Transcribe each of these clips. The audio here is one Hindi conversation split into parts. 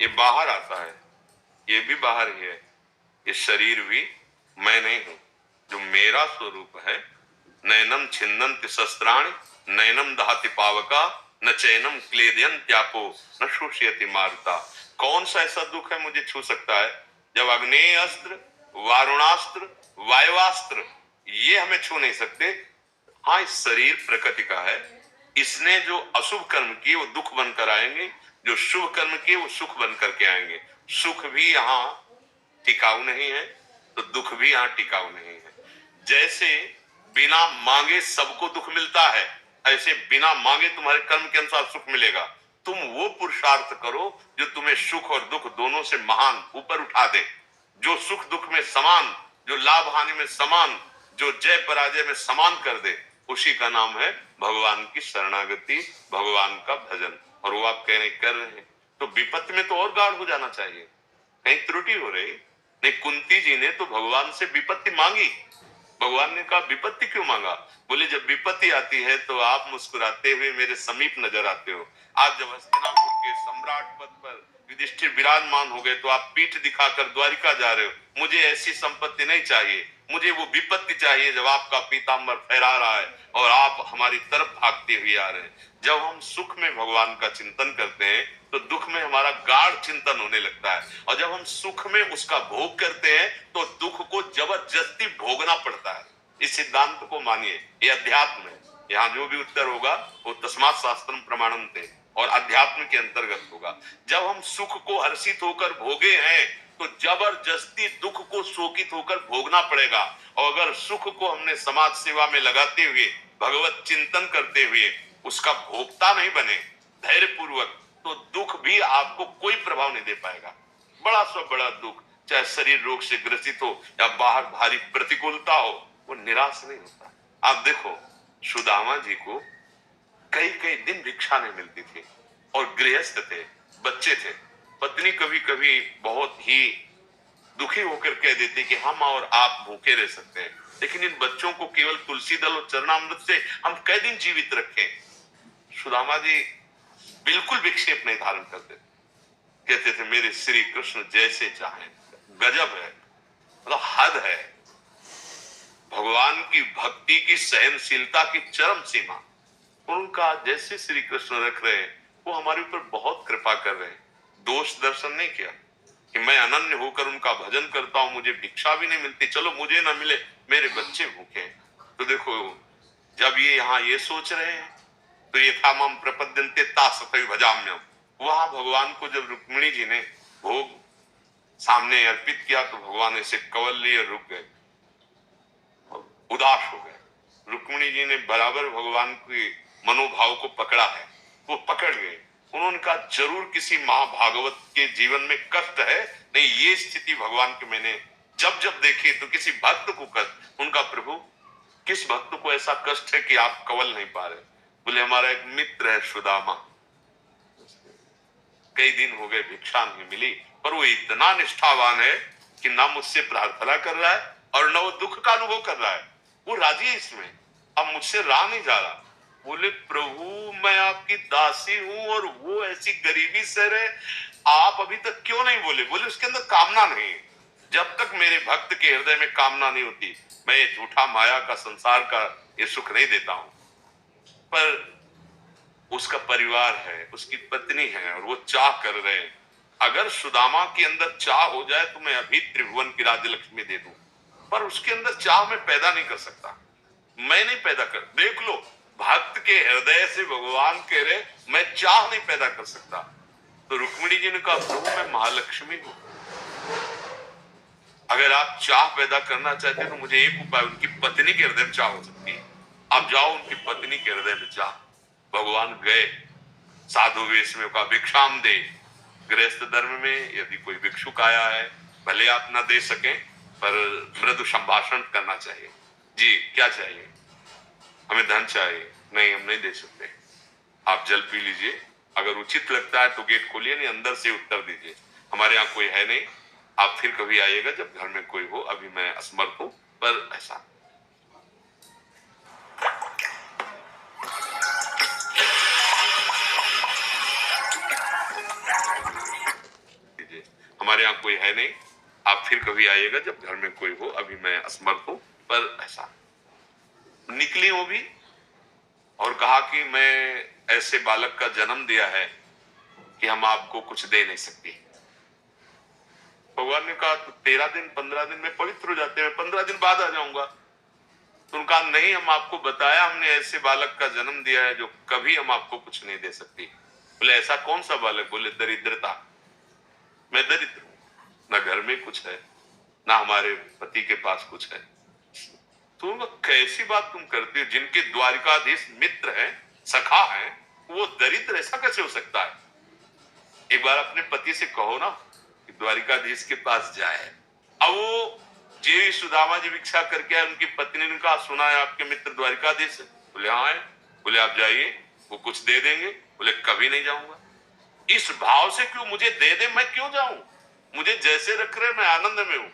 ये बाहर आता है, ये भी बाहर ही है, ये शरीर भी मैं नहीं हूं। जो मेरा स्वरूप है, नैनम छिन्नन्ति शस्त्राणि, नैनम दहति पावका, न चैनम क्लेदयन् त्यापो, न शोषयति मारुता। कौन सा ऐसा दुख है मुझे छू सकता है? जब अग्नेय अस्त्र, वारुणास्त्र, वायुवास्त्र ये हमें छू नहीं सकते। हाँ, इस शरीर प्रकृति का है, इसने जो अशुभ कर्म किए वो दुख बनकर आएंगे, जो शुभ कर्म किए वो सुख बनकर के आएंगे। सुख भी यहाँ टिकाऊ नहीं है तो दुख भी यहाँ टिकाऊ नहीं है। जैसे बिना मांगे सबको दुख मिलता है, ऐसे बिना मांगे तुम्हारे कर्म के अनुसार सुख मिलेगा। तुम वो पुरुषार्थ करो जो तुम्हें सुख और दुख दोनों से महान ऊपर उठा दे, जो सुख दुख में समान, जो लाभ हानि में समान, जो जय पराजय में समान कर दे, उसी का नाम है भगवान की शरणागति, भगवान का भजन। और वो आप कह रहे कर रहे हैं, तो विपत्ति में तो और गाढ़ हो जाना चाहिए, कहीं त्रुटि हो रही नहीं। कुंती जी ने तो भगवान से विपत्ति मांगी, भगवान ने कहा विपत्ति क्यों मांगा? बोले जब विपत्ति आती है तो आप मुस्कुराते हुए मेरे समीप नजर आते हो। आज जब हस्तिनापुर के सम्राट पद पर युधिष्ठिर विराजमान हो गए तो आप पीठ दिखाकर द्वारिका जा रहे हो। मुझे ऐसी संपत्ति नहीं चाहिए, मुझे वो विपत्ति चाहिए जब आपका पीताम्बर फहरा रहा है और आप हमारी तरफ भागते हुए आ रहे हैं। जब हम सुख में भगवान का चिंतन करते हैं तो दुख में हमारा गाढ़ चिंतन होने लगता है, और जब हम सुख में उसका भोग करते हैं तो दुख को जबरदस्ती भोगना पड़ता है। इस सिद्धांत को मानिए, ये अध्यात्म है। यहाँ जो भी उत्तर होगा वो तस्मात् शास्त्रम प्रमाणम थे और अध्यात्म के अंतर्गत होगा। जब हम सुख को हर्षित होकर भोगे हैं तो जबरदस्ती दुख को शोकित होकर भोगना पड़ेगा। और अगर सुख को हमने समाज सेवा में लगाते हुए, भगवत चिंतन करते हुए उसका भोक्ता नहीं बने धैर्य पूर्वक, तो दुख भी आपको कोई प्रभाव नहीं दे पाएगा। बड़ा से बड़ा दुख, चाहे शरीर रोग से ग्रसित हो या बाहर भारी प्रतिकूलता हो, वो निराश नहीं होता। आप देखो, सुदामा जी को कई कई दिन भिक्षा नहीं मिलती थी और गृहस्थ थे, बच्चे थे। पत्नी कभी कभी बहुत ही दुखी होकर कह देती कि हम और आप भूखे रह सकते हैं, लेकिन इन बच्चों को केवल तुलसी दल और चरणामृत से हम कई दिन जीवित रखें। सुदामा जी बिल्कुल विक्षेप नहीं धारण करते, कहते थे मेरे श्री कृष्ण जैसे चाहे। गजब है, मतलब हद है भगवान की भक्ति की, सहनशीलता की चरम सीमा। उनका जैसे श्री कृष्ण रख रहे हैं वो हमारे ऊपर बहुत कृपा कर रहे हैं। दोष दर्शन नहीं किया कि मैं अनन्य होकर उनका भजन करता हूं, मुझे भिक्षा भी नहीं मिलती, चलो मुझे ना मिले, मेरे बच्चे भूखे। तो देखो, जब ये यहाँ ये सोच रहे हैं तो ये था मम प्रपद्यन्ते तासतै भजाम्यम। वहां भगवान को जब रुक्मिणी जी ने भोग सामने अर्पित किया तो भगवान ऐसे कवल लिए रुक गए, उदास हो गए। रुक्मिणी जी ने बराबर भगवान के मनोभाव को पकड़ा है, वो पकड़ गए। उन्होंने कहा जरूर किसी महाभागवत के जीवन में कष्ट है, नहीं ये स्थिति भगवान के मैंने जब जब देखी तो किसी भक्त को कष्ट। उनका प्रभु किस भक्त को ऐसा कष्ट है कि आप कवल नहीं पा रहे? बोले हमारा एक मित्र है सुदामा, कई दिन हो गए भिक्षा नहीं मिली, पर वो इतना निष्ठावान है कि ना मुझसे प्रार्थना कर रहा है और न वो दुख का अनुभव कर रहा है, वो राजी है इसमें, अब मुझसे रहा नहीं जा रहा। बोले प्रभु मैं आपकी दासी हूं और वो ऐसी गरीबी से रहे, आप अभी तक क्यों नहीं बोले? बोले उसके अंदर कामना नहीं है। जब तक मेरे भक्त के हृदय में कामना नहीं होती, मैं ये झूठा माया का, संसार का ये सुख नहीं देता हूं। पर उसका परिवार है, उसकी पत्नी है और वो चाह कर रहे हैं। अगर सुदामा के अंदर चाह हो जाए तो मैं अभी त्रिभुवन की राज्य लक्ष्मी दे दूं, पर उसके अंदर चाह मैं पैदा नहीं कर सकता, मैं नहीं पैदा कर। देख लो, भक्त के हृदय से भगवान कह रहे मैं चाह नहीं पैदा कर सकता। तो रुक्मिणी जी ने कहा प्रभु मैं महालक्ष्मी हूं, अगर आप चाह पैदा करना चाहते हैं तो मुझे एक उपाय, उनकी पत्नी के हृदय में चाह हो सकती है, आप जाओ उनकी पत्नी के हृदय में चाह। भगवान गए, साधु वेश में, का भिक्षाम दे। गृहस्थ धर्म में यदि कोई भिक्षुक आया है, भले आप ना दे सके पर मृदु संभाषण करना चाहिए। जी क्या चाहिए? हमें धन चाहिए। नहीं हम नहीं दे सकते, आप जल पी लीजिए, अगर उचित लगता है तो गेट खोलिए, नहीं अंदर से उत्तर दीजिए हमारे यहाँ कोई है नहीं, आप फिर कभी आइएगा जब घर में कोई हो, अभी मैं असमर्थ हूं। पर ऐसा हमारे यहाँ कोई है नहीं, आप फिर कभी आइएगा जब घर में कोई हो, अभी मैं असमर्थ हूं। पर ऐसा निकली वो भी और कहा कि मैं ऐसे बालक का जन्म दिया है कि हम आपको कुछ दे नहीं सकती। भगवान ने कहा तो 13 दिन 15 दिन में पवित्र हो जाते हैं, 15 दिन बाद आ जाऊंगा। तो उनका नहीं, हम आपको बताया, हमने ऐसे बालक का जन्म दिया है जो कभी हम आपको कुछ नहीं दे सकती। बोले ऐसा कौन सा बालक? बोले दरिद्रता। मैं दरिद्र हूं, ना घर में कुछ है, ना हमारे पति के पास कुछ है। तो कैसी बात तुम करती हो? जिनके द्वारिकाधीश मित्र है, सखा है, वो दरिद्र ऐसा कैसे हो सकता है? एक बार अपने पति से कहो ना कि द्वारिकाधीश के पास जाए। अब वो जे सुदामा जी भिक्षा करके आए, उनकी पत्नी ने कहा सुना है आपके मित्र द्वारिकाधीश है। बोले हाँ है। बोले आप जाइए, वो कुछ दे देंगे। बोले कभी नहीं जाऊंगा। इस भाव से क्यों? मुझे दे दे, मैं क्यों जाऊं? मुझे जैसे रख रहे मैं आनंद में हूं।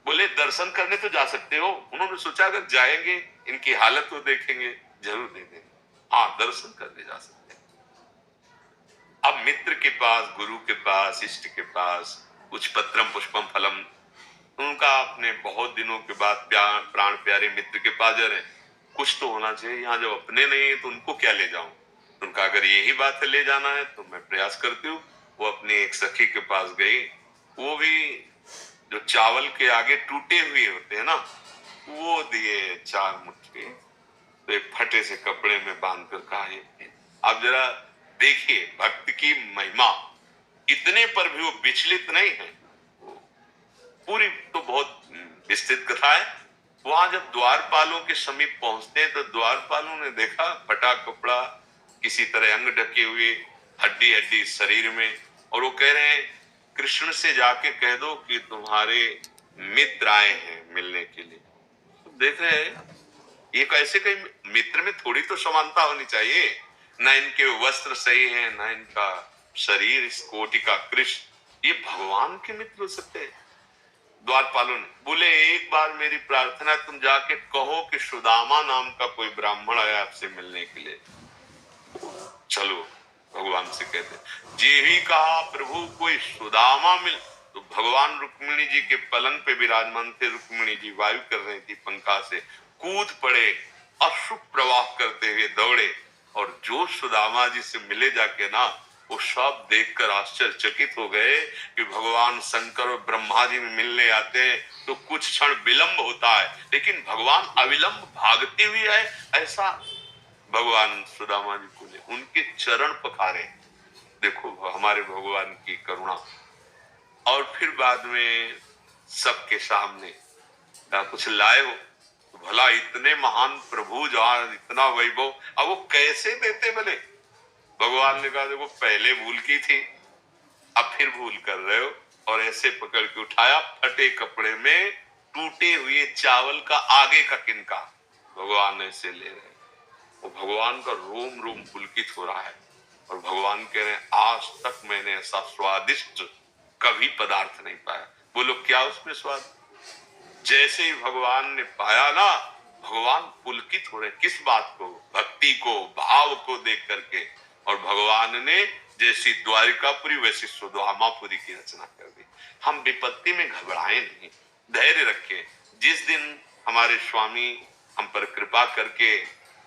बोले दर्शन करने तो जा सकते हो। उन्होंने सोचा अगर जाएंगे इनकी हालत तो देखेंगे, जरूर दे देंगे। हाँ, दर्शन करने जा सकते हैं। अब मित्र के पास, गुरु के पास, इष्ट के पास कुछ पत्रम पुष्पम फलम, उनका अपने बहुत दिनों के बाद प्राण प्यारे मित्र के पास जा रहे हैं, कुछ तो होना चाहिए। यहाँ जब अपने नहीं है तो उनको क्या ले जाऊं? उनका अगर यही बात है ले जाना है तो मैं प्रयास करती हूँ। वो अपनी एक सखी के पास गई, वो भी जो चावल के आगे टूटे हुए होते हैं ना, वो दिए 4 मुट्ठी। तो एक फटे से कपड़े में बांध कर कहा आप जरा देखिए भक्त की महिमा, इतने पर भी वो विचलित नहीं है। पूरी तो बहुत विस्तृत कथा है। वहां जब द्वारपालों के समीप पहुंचते हैं तो द्वारपालों ने देखा फटा कपड़ा, किसी तरह अंग ढके हुए, हड्डी हड्डी शरीर में, और वो कह रहे हैं कृष्ण से जाके कह दो कि तुम्हारे मित्र आए हैं मिलने के लिए। तो देख रहे हैं ये कैसे, कहीं मित्र में थोड़ी तो समानता होनी चाहिए। ना इनके वस्त्र सही है, ना इनका शरीर इस कोटि का कृष्ण, ये भगवान के मित्र हो सकते हैं। द्वारपालों ने बोले एक बार मेरी प्रार्थना, तुम जाके कहो कि सुदामा नाम का कोई ब्राह्मण आया आपसे मिलने के लिए। चलो भगवान से कहते, जे ही कहा प्रभु कोई सुदामा मिल, तो भगवान रुक्मिणी जी के पलंग पे विराजमान थे। रुक्मिणी जी वायु कर रही थी पंखा से, कूद पड़े, अश्रु प्रवाह करते हुए दौड़े, और जो सुदामा जी से मिले जाके ना, वो सब देखकर आश्चर्यचकित हो गए कि भगवान शंकर और ब्रह्मा जी में मिलने आते हैं तो कुछ क्षण विलंब होता है, लेकिन भगवान अविलंब भागते हुए आए। ऐसा भगवान सुदामा जी को उनके चरण पखारे। देखो हमारे भगवान की करुणा। और फिर बाद में सबके सामने कुछ लाए हो तो भला इतने महान प्रभु जहां इतना वैभव, अब वो कैसे देते? बोले भगवान ने कहा देखो पहले भूल की थी, अब फिर भूल कर रहे हो। और ऐसे पकड़ के उठाया, फटे कपड़े में टूटे हुए चावल का आगे का किनका, भगवान ऐसे ले रहे। वो भगवान का रोम रोम पुलकित हो रहा है। और भगवान कह रहे हैं आज तक मैंने ऐसा स्वादिष्ट कभी पदार्थ नहीं पाया। बोलो क्या उसमें स्वाद? जैसे ही भगवान ने पाया ना, भगवान पुलकित हो रहे। किस बात को? भक्ति को, भाव को देख करके। और भगवान ने जैसी द्वारिकापुरी वैसी सुदामापुरी की रचना कर दी। हम विपत्ति में घबराए नहीं, धैर्य रखें। जिस दिन हमारे स्वामी हम पर कृपा करके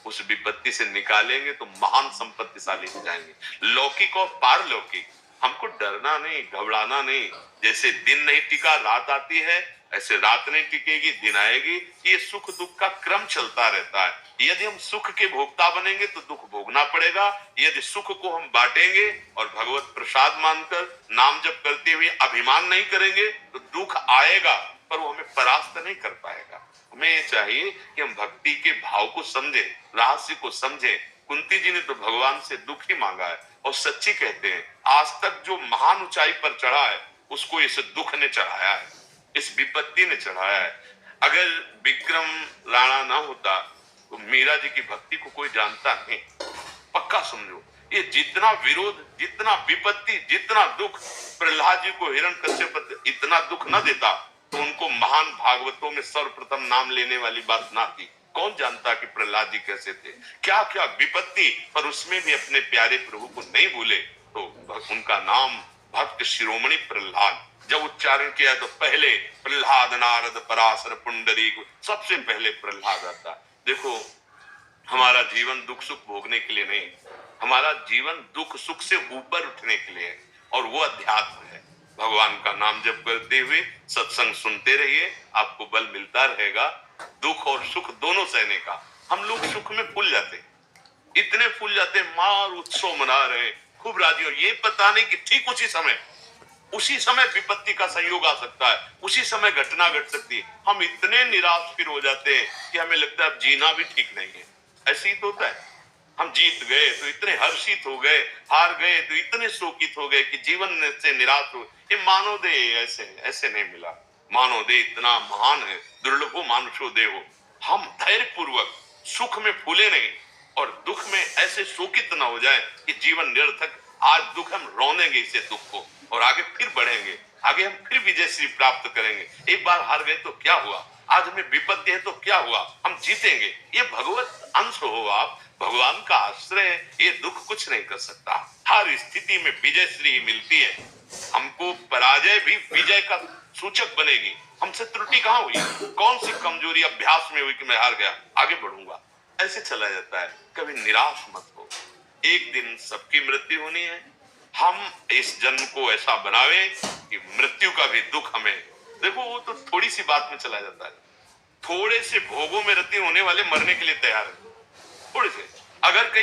उस विपत्ति से निकालेंगे तो महान संपत्तिशाली हो जाएंगे, लौकिक और पारलौकिक। हमको डरना नहीं, घबराना नहीं। जैसे दिन नहीं टिका रात आती है, ऐसे रात नहीं टिकेगी दिन आएगी। ये सुख दुख का क्रम चलता रहता है। यदि हम सुख के भोक्ता बनेंगे तो दुख भोगना पड़ेगा। यदि सुख को हम बांटेंगे और भगवत प्रसाद मानकर नाम जप करते हुए अभिमान नहीं करेंगे तो दुख आएगा, पर वो हमें परास्त नहीं कर पाएगा। हमें ये चाहिए कि हम भक्ति के भाव को समझें, रहस्य को समझें। कुंती जी ने तो भगवान से दुख ही मांगा है, और सच्ची कहते हैं आज तक जो महान ऊंचाई पर चढ़ा है उसको इस दुख ने चढ़ाया है, इस विपत्ति ने चढ़ाया है। अगर विक्रम राणा ना होता तो मीरा जी की भक्ति को कोई जानता नहीं। पक्का समझो, ये जितना विरोध, जितना विपत्ति, जितना दुख, प्रहलाद जी को हिरण्यकश्यप इतना दुख न देता तो उनको महान भागवतों में सर्वप्रथम नाम लेने वाली बात ना थी। कौन जानता कि प्रहलाद जी कैसे थे, क्या क्या विपत्ति, पर उसमें भी अपने प्यारे प्रभु को नहीं भूले तो उनका नाम भक्त शिरोमणि प्रहलाद। जब उच्चारण किया तो पहले प्रहलाद, नारद, पराशर, पुंडरीक, सबसे पहले प्रहलाद आता। देखो, हमारा जीवन दुख सुख भोगने के लिए नहीं, हमारा जीवन दुख सुख से ऊपर उठने के लिए है, और वो अध्यात्म है। भगवान का नाम जप करते हुए सत्संग सुनते रहिए, आपको बल मिलता रहेगा दुख और सुख दोनों सहने का। हम लोग सुख में फूल जाते, इतने फूल जाते, मार उत्सव मना रहे, खूब राजी हो, ये पता नहीं कि ठीक उसी समय विपत्ति का संयोग आ सकता है, उसी समय घटना घट सकती है। हम इतने निराश फिर हो जाते हैं कि हमें लगता है अब जीना भी ठीक नहीं है। ऐसे ही तो होता है, हम जीत गए तो इतने हर्षित हो गए, हार गए तो इतने शोकित हो गए कि जीवन से निराश हो। ये मानवदेह ऐसे ऐसे नहीं मिला, मानवदेह इतना महान है, दुर्लभो मानुषो देहो। हम धैर्य पूर्वक सुख में फूले नहीं और दुख में ऐसे शोकित ना हो जाए कि जीवन निरर्थक। आज दुख, हम रोनेंगे इसे दुख को, और आगे फिर बढ़ेंगे, आगे हम फिर विजय श्री प्राप्त करेंगे। एक बार हार गए तो क्या हुआ, आज हमें विपत्ति है तो क्या हुआ, हम जीतेंगे। ये भगवत अंश हो आप, भगवान का आश्रय है, ये दुख कुछ नहीं कर सकता। हर स्थिति में विजय श्री मिलती है। हमको पराजय भी विजय का सूचक बनेगी। हमसे त्रुटि कहां हुई, कौन सी कमजोरी अभ्यास में हुई कि मैं हार गया, आगे बढ़ूंगा, ऐसे चला जाता है। कभी निराश मत हो, एक दिन सबकी मृत्यु होनी है। हम इस जन्म को ऐसा बनावे कि मृत्यु का भी दुख हमें, देखो वो तो थोड़ी सी बात में चला जाता है। थोड़े से भोगों में रति होने वाले मरने के लिए तैयार है, थोड़े से। अगर कहीं